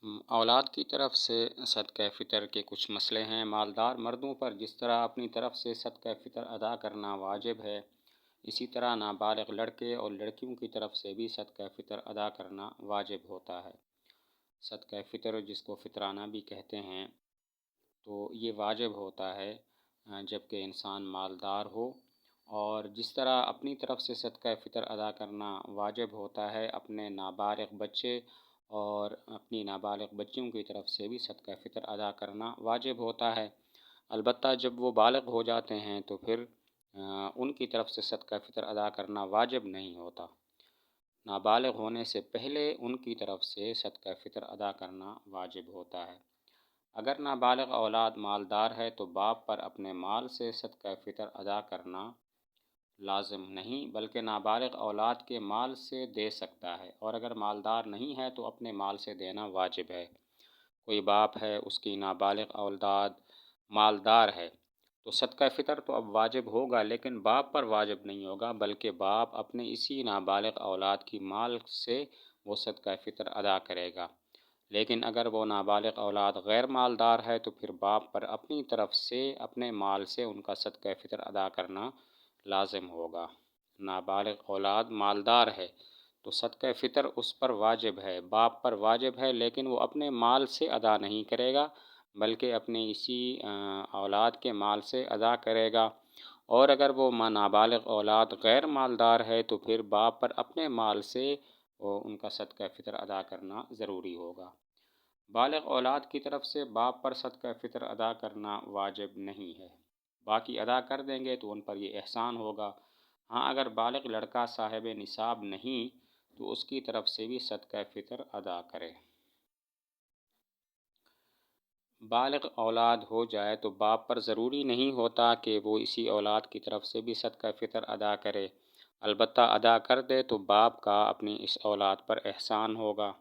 اولاد کی طرف سے صدقہ فطر کے کچھ مسئلے ہیں۔ مالدار مردوں پر جس طرح اپنی طرف سے صدقہ فطر ادا کرنا واجب ہے، اسی طرح نابالغ لڑکے اور لڑکیوں کی طرف سے بھی صدقہ فطر ادا کرنا واجب ہوتا ہے۔ صدقہ فطر جس کو فطرانہ بھی کہتے ہیں، تو یہ واجب ہوتا ہے جب کہ انسان مالدار ہو، اور جس طرح اپنی طرف سے صدقہ فطر ادا کرنا واجب ہوتا ہے، اپنے نابالغ بچے اور اپنی نابالغ بچیوں کی طرف سے بھی صدقہ فطر ادا کرنا واجب ہوتا ہے۔ البتہ جب وہ بالغ ہو جاتے ہیں تو پھر ان کی طرف سے صدقہ فطر ادا کرنا واجب نہیں ہوتا۔ نابالغ ہونے سے پہلے ان کی طرف سے صدقہ فطر ادا کرنا واجب ہوتا ہے۔ اگر نابالغ اولاد مالدار ہے تو باپ پر اپنے مال سے صدقہ فطر ادا کرنا لازم نہیں، بلکہ نابالغ اولاد کے مال سے دے سکتا ہے، اور اگر مالدار نہیں ہے تو اپنے مال سے دینا واجب ہے۔ کوئی باپ ہے، اس کی نابالغ اولاد مالدار ہے، تو صدقہ فطر تو اب واجب ہوگا، لیکن باپ پر واجب نہیں ہوگا، بلکہ باپ اپنے اسی نابالغ اولاد کی مال سے وہ صدقہ فطر ادا کرے گا۔ لیکن اگر وہ نابالغ اولاد غیر مالدار ہے تو پھر باپ پر اپنی طرف سے اپنے مال سے ان کا صدقہ فطر ادا کرنا لازم ہوگا۔ نابالغ اولاد مالدار ہے تو صدقہ فطر اس پر واجب ہے، باپ پر واجب ہے، لیکن وہ اپنے مال سے ادا نہیں کرے گا، بلکہ اپنے اسی اولاد کے مال سے ادا کرے گا۔ اور اگر وہ نابالغ اولاد غیر مالدار ہے تو پھر باپ پر اپنے مال سے ان کا صدقہ فطر ادا کرنا ضروری ہوگا۔ بالغ اولاد کی طرف سے باپ پر صدقہ فطر ادا کرنا واجب نہیں ہے، باقی ادا کر دیں گے تو ان پر یہ احسان ہوگا۔ ہاں، اگر بالغ لڑکا صاحب نصاب نہیں تو اس کی طرف سے بھی صدقہ فطر ادا کرے۔ بالغ اولاد ہو جائے تو باپ پر ضروری نہیں ہوتا کہ وہ اسی اولاد کی طرف سے بھی صدقہ فطر ادا کرے، البتہ ادا کر دے تو باپ کا اپنی اس اولاد پر احسان ہوگا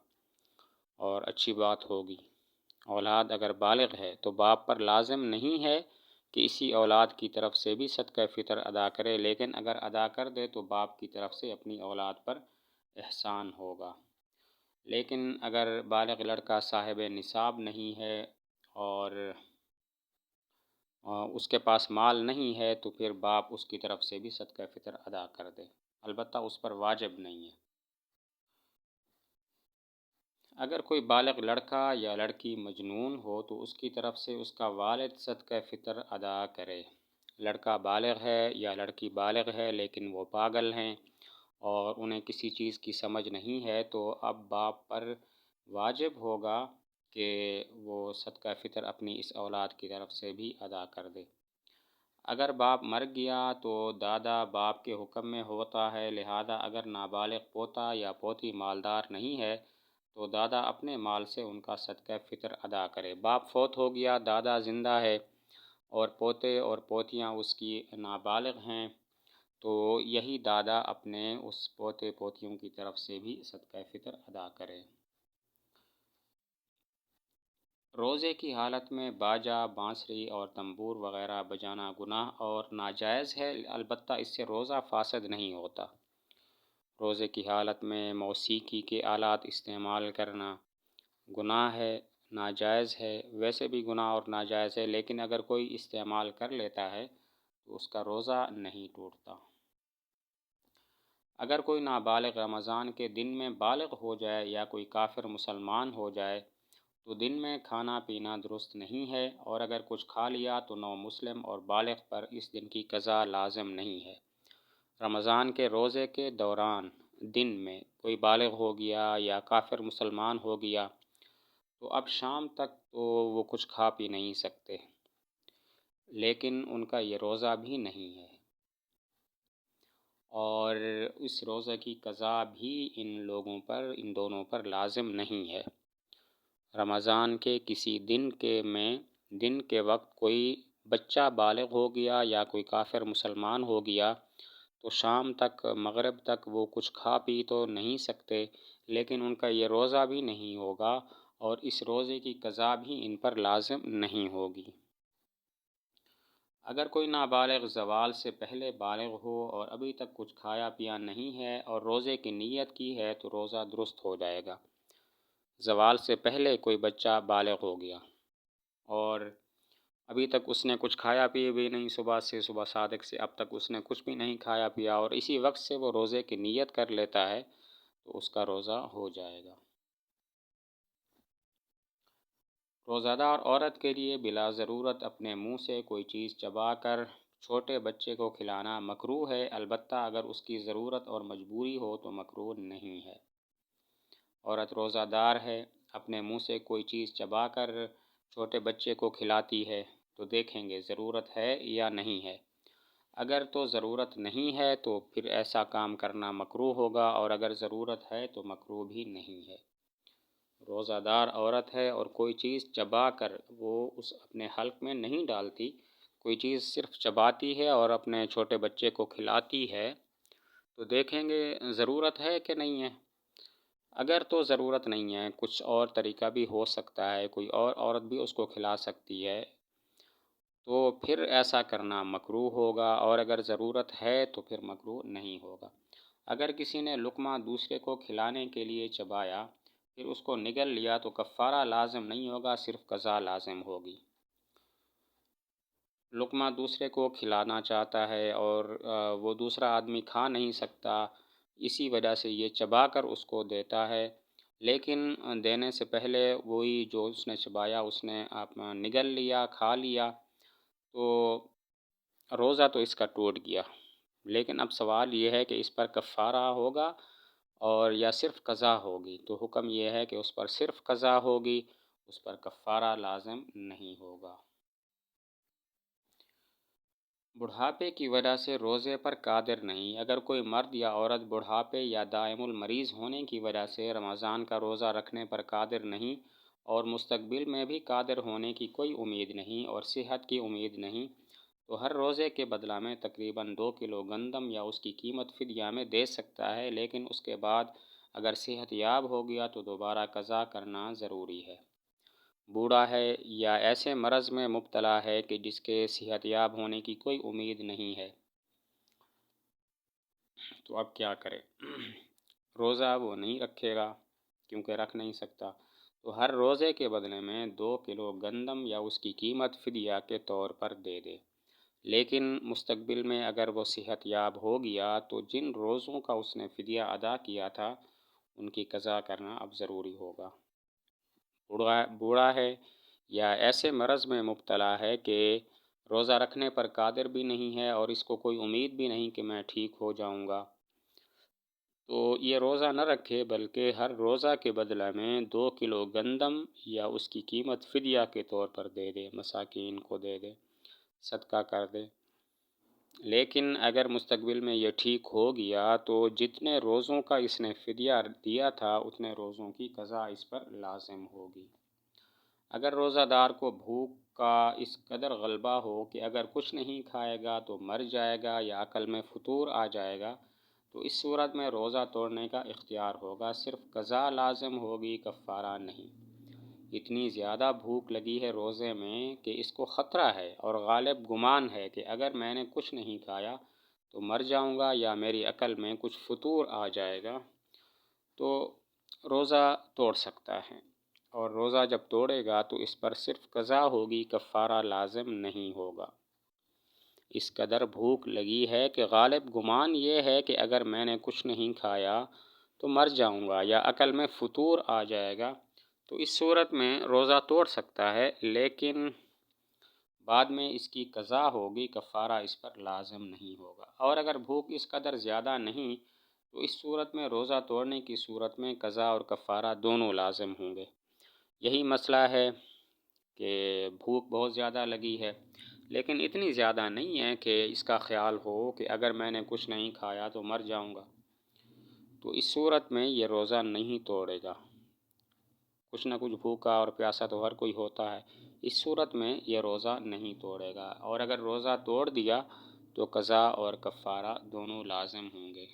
اور اچھی بات ہوگی۔ اولاد اگر بالغ ہے تو باپ پر لازم نہیں ہے کہ اسی اولاد کی طرف سے بھی صدقہ فطر ادا کرے، لیکن اگر ادا کر دے تو باپ کی طرف سے اپنی اولاد پر احسان ہوگا۔ لیکن اگر بالغ لڑکا صاحب نصاب نہیں ہے اور اس کے پاس مال نہیں ہے تو پھر باپ اس کی طرف سے بھی صدقہ فطر ادا کر دے، البتہ اس پر واجب نہیں ہے۔ اگر کوئی بالغ لڑکا یا لڑکی مجنون ہو تو اس کی طرف سے اس کا والد صدقہ فطر ادا کرے۔ لڑکا بالغ ہے یا لڑکی بالغ ہے لیکن وہ پاگل ہیں اور انہیں کسی چیز کی سمجھ نہیں ہے، تو اب باپ پر واجب ہوگا کہ وہ صدقہ فطر اپنی اس اولاد کی طرف سے بھی ادا کر دے۔ اگر باپ مر گیا تو دادا باپ کے حکم میں ہوتا ہے، لہذا اگر نابالغ پوتا یا پوتی مالدار نہیں ہے تو دادا اپنے مال سے ان کا صدقہ فطر ادا کرے۔ باپ فوت ہو گیا، دادا زندہ ہے اور پوتے اور پوتیاں اس کی نابالغ ہیں، تو یہی دادا اپنے اس پوتے پوتیوں کی طرف سے بھی صدقہ فطر ادا کرے۔ روزے کی حالت میں باجا، بانسری اور تنبور وغیرہ بجانا گناہ اور ناجائز ہے، البتہ اس سے روزہ فاسد نہیں ہوتا۔ روزے کی حالت میں موسیقی کے آلات استعمال کرنا گناہ ہے، ناجائز ہے، ویسے بھی گناہ اور ناجائز ہے، لیکن اگر کوئی استعمال کر لیتا ہے تو اس کا روزہ نہیں ٹوٹتا۔ اگر کوئی نابالغ رمضان کے دن میں بالغ ہو جائے یا کوئی کافر مسلمان ہو جائے تو دن میں کھانا پینا درست نہیں ہے، اور اگر کچھ کھا لیا تو نو مسلم اور بالغ پر اس دن کی قضا لازم نہیں ہے۔ رمضان کے روزے کے دوران دن میں کوئی بالغ ہو گیا یا کافر مسلمان ہو گیا تو اب شام تک تو وہ کچھ کھا پی نہیں سکتے، لیکن ان کا یہ روزہ بھی نہیں ہے، اور اس روزے کی قضا بھی ان دونوں پر لازم نہیں ہے۔ رمضان کے کسی دن کے وقت کوئی بچہ بالغ ہو گیا یا کوئی کافر مسلمان ہو گیا تو شام تک، مغرب تک وہ کچھ کھا پی تو نہیں سکتے، لیکن ان کا یہ روزہ بھی نہیں ہوگا اور اس روزے کی قضا بھی ان پر لازم نہیں ہوگی۔ اگر کوئی نابالغ زوال سے پہلے بالغ ہو اور ابھی تک کچھ کھایا پیا نہیں ہے اور روزے کی نیت کی ہے تو روزہ درست ہو جائے گا۔ زوال سے پہلے کوئی بچہ بالغ ہو گیا اور ابھی تک اس نے کچھ کھایا پیا بھی نہیں، صبح صادق سے اب تک اس نے کچھ بھی نہیں کھایا پیا، اور اسی وقت سے وہ روزے کی نیت کر لیتا ہے تو اس کا روزہ ہو جائے گا۔ روزہ دار عورت کے لیے بلا ضرورت اپنے منہ سے کوئی چیز چبا کر چھوٹے بچے کو کھلانا مکروہ ہے، البتہ اگر اس کی ضرورت اور مجبوری ہو تو مکروہ نہیں ہے۔ عورت روزہ دار ہے، اپنے منہ سے کوئی چیز چبا کر چھوٹے بچے کو کھلاتی ہے تو دیکھیں گے ضرورت ہے یا نہیں ہے۔ اگر تو ضرورت نہیں ہے تو پھر ایسا کام کرنا مکروہ ہوگا، اور اگر ضرورت ہے تو مکروہ بھی نہیں ہے۔ روزہ دار عورت ہے اور کوئی چیز چبا کر وہ اس اپنے حلق میں نہیں ڈالتی، کوئی چیز صرف چباتی ہے اور اپنے چھوٹے بچے کو کھلاتی ہے تو دیکھیں گے ضرورت ہے کہ نہیں ہے۔ اگر تو ضرورت نہیں ہے، کچھ اور طریقہ بھی ہو سکتا ہے، کوئی اور عورت بھی اس کو کھلا سکتی ہے، تو پھر ایسا کرنا مکروہ ہوگا، اور اگر ضرورت ہے تو پھر مکروہ نہیں ہوگا۔ اگر کسی نے لقمہ دوسرے کو کھلانے کے لیے چبایا پھر اس کو نگل لیا تو کفارہ لازم نہیں ہوگا، صرف قضا لازم ہوگی۔ لقمہ دوسرے کو کھلانا چاہتا ہے اور وہ دوسرا آدمی کھا نہیں سکتا، اسی وجہ سے یہ چبا کر اس کو دیتا ہے، لیکن دینے سے پہلے وہی جو اس نے چبایا اس نے نگل لیا، کھا لیا، تو روزہ تو اس کا ٹوٹ گیا۔ لیکن اب سوال یہ ہے کہ اس پر کفارہ ہوگا اور یا صرف قضا ہوگی، تو حکم یہ ہے کہ اس پر صرف قضا ہوگی، اس پر کفارہ لازم نہیں ہوگا۔ بڑھاپے کی وجہ سے روزے پر قادر نہیں، اگر کوئی مرد یا عورت بڑھاپے یا دائم المریض ہونے کی وجہ سے رمضان کا روزہ رکھنے پر قادر نہیں اور مستقبل میں بھی قادر ہونے کی کوئی امید نہیں اور صحت کی امید نہیں، تو ہر روزے کے بدلہ میں تقریباً 2 کلو گندم یا اس کی قیمت فدیہ میں دے سکتا ہے، لیکن اس کے بعد اگر صحت یاب ہو گیا تو دوبارہ قضا کرنا ضروری ہے۔ بوڑھا ہے یا ایسے مرض میں مبتلا ہے کہ جس کے صحت یاب ہونے کی کوئی امید نہیں ہے، تو اب کیا کرے؟ روزہ وہ نہیں رکھے گا کیونکہ رکھ نہیں سکتا، تو ہر روزے کے بدلے میں 2 کلو گندم یا اس کی قیمت فدیہ کے طور پر دے دے، لیکن مستقبل میں اگر وہ صحت یاب ہو گیا تو جن روزوں کا اس نے فدیہ ادا کیا تھا ان کی قضا کرنا اب ضروری ہوگا۔ بوڑھا ہے یا ایسے مرض میں مبتلا ہے کہ روزہ رکھنے پر قادر بھی نہیں ہے اور اس کو کوئی امید بھی نہیں کہ میں ٹھیک ہو جاؤں گا، تو یہ روزہ نہ رکھے بلکہ ہر روزہ کے بدلہ میں 2 کلو گندم یا اس کی قیمت فدیہ کے طور پر دے دے، مساکین کو دے دے، صدقہ کر دے۔ لیکن اگر مستقبل میں یہ ٹھیک ہو گیا تو جتنے روزوں کا اس نے فدیہ دیا تھا اتنے روزوں کی قضا اس پر لازم ہوگی۔ اگر روزہ دار کو بھوک کا اس قدر غلبہ ہو کہ اگر کچھ نہیں کھائے گا تو مر جائے گا یا عقل میں فطور آ جائے گا، تو اس صورت میں روزہ توڑنے کا اختیار ہوگا، صرف قضا لازم ہوگی، کفارہ نہیں۔ اتنی زیادہ بھوک لگی ہے روزے میں کہ اس کو خطرہ ہے اور غالب گمان ہے کہ اگر میں نے کچھ نہیں کھایا تو مر جاؤں گا یا میری عقل میں کچھ فطور آ جائے گا، تو روزہ توڑ سکتا ہے، اور روزہ جب توڑے گا تو اس پر صرف قضا ہوگی، کفارہ لازم نہیں ہوگا۔ اس قدر بھوک لگی ہے کہ غالب گمان یہ ہے کہ اگر میں نے کچھ نہیں کھایا تو مر جاؤں گا یا عقل میں فطور آ جائے گا، تو اس صورت میں روزہ توڑ سکتا ہے، لیکن بعد میں اس کی قضا ہوگی، کفارہ اس پر لازم نہیں ہوگا۔ اور اگر بھوک اس قدر زیادہ نہیں تو اس صورت میں روزہ توڑنے کی صورت میں قضا اور کفارہ دونوں لازم ہوں گے۔ یہی مسئلہ ہے کہ بھوک بہت زیادہ لگی ہے لیکن اتنی زیادہ نہیں ہے کہ اس کا خیال ہو کہ اگر میں نے کچھ نہیں کھایا تو مر جاؤں گا، تو اس صورت میں یہ روزہ نہیں توڑے گا۔ کچھ نہ کچھ بھوکا اور پیاسا تو ہر کوئی ہوتا ہے، اس صورت میں یہ روزہ نہیں توڑے گا، اور اگر روزہ توڑ دیا تو قضا اور کفارہ دونوں لازم ہوں گے۔